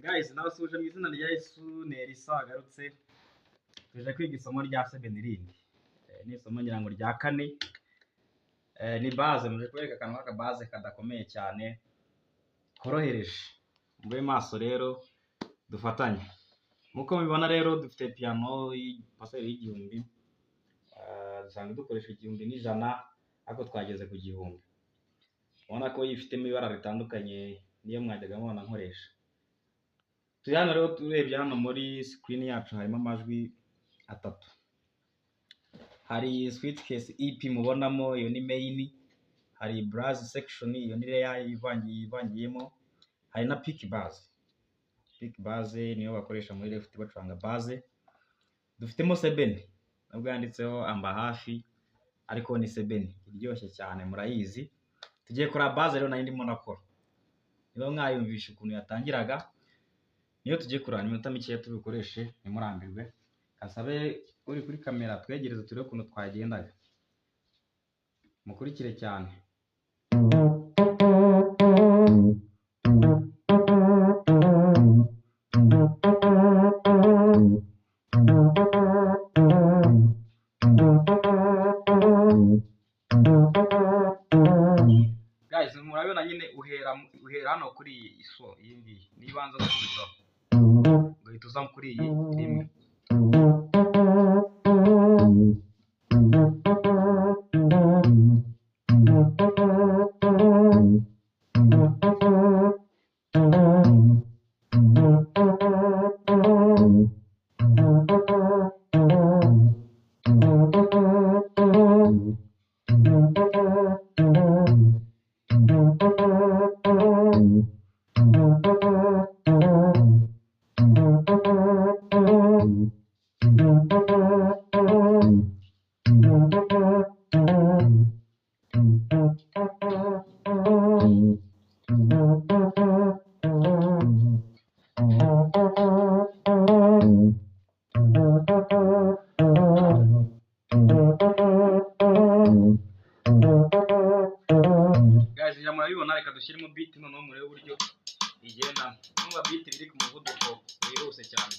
Guys, nabasuje mu izina rya Yesu, ni Elisa agarutse. Tuje kwiga isomo rya 7 ni isomo ngira ngo rya 4. Ni base, muje kwereka akantu k'aka base kadakomeye cyane korohereje. Mube maso rero dufatanye. Nkuko mubibona rero dufite piano y'ipaseri y'igihumbi. Dusanzwe dukoresha 1100 ariko twageze ku 1000. Ubona ko yifitemo ibara ritandukanye niyo mwajyaga mubona nkoresha. Turi hano rero turebye hano muri screen yacu harimo amajwi 3. Hari switchcase EP mubonamo, iyo ni main. Hari brass section, iyo ni layer ivangiyemo. Hari na pick bass. Pick bass niyo bakoresha muri left bacuranga bass. Dufitemo 7 nabwo yanditseho amba hafi ariko ni 7 iryoshye cyane murayizi. Tugiye kora bass rero nari ndimo nakora. Niba mwayumvisha ukuntu yatangiraga, niyo tugiye kurana iminota mike tubikoreshe nimurambirwe. Kasabe uri kuri kamera twegereze turebe ukuntu twagendaga. Mukurikire cyane. Guys, murabona nyine uhera hano kuri iyi so yindi nibanza gukubita ngahita uza kuri iyi rimwe. Guys, murabibona, reka dushyiremo beat noneho murebe uburyo igenda. Numva beat biri ku muvuduko wihuse cyane.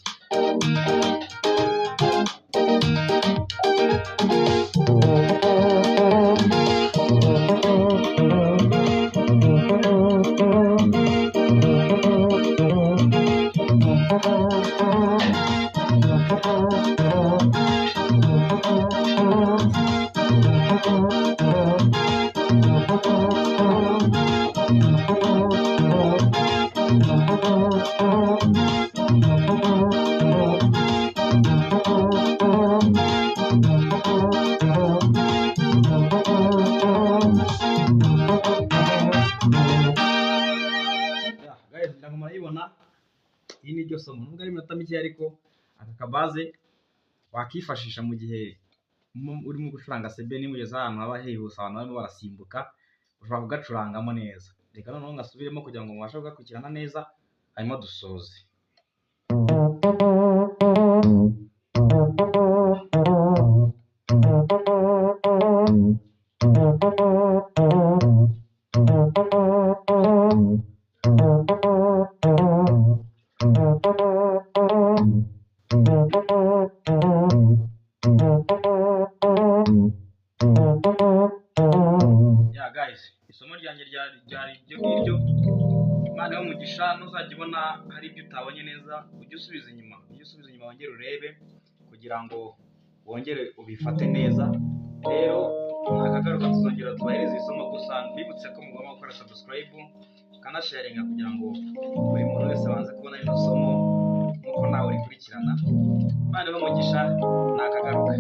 Iyi ni ryo somo nubwo ari iminota mike ariko aka kabaze wakifashisha mu gihe urimo gucuranga sebe nimugeze ahantu haba hihuse abantu barimo barasimbuka ushobora kugacurangamo neza. Reka noneho ngasubiremo kugira ngo mubashe kugakurikirana neza hanyuma dusoze. Guys, isomo ryanjye ryari iryo ngiryo. Imana y'umugisha, ntuzajya ubona hari ibyo utabonye neza ujye usubiza inyuma wongere urebe kugira ngo wongere ubifate neza. Rero nakagaruka tuzongera tubahereze isomo gusa mbibutse ko mugomba gukora subscribe kanasharinga kugira ngo buri muntu wese abanze kubona rino somo nkuko nawe urikurikirana. Imana y'umugisha, nakagaruka.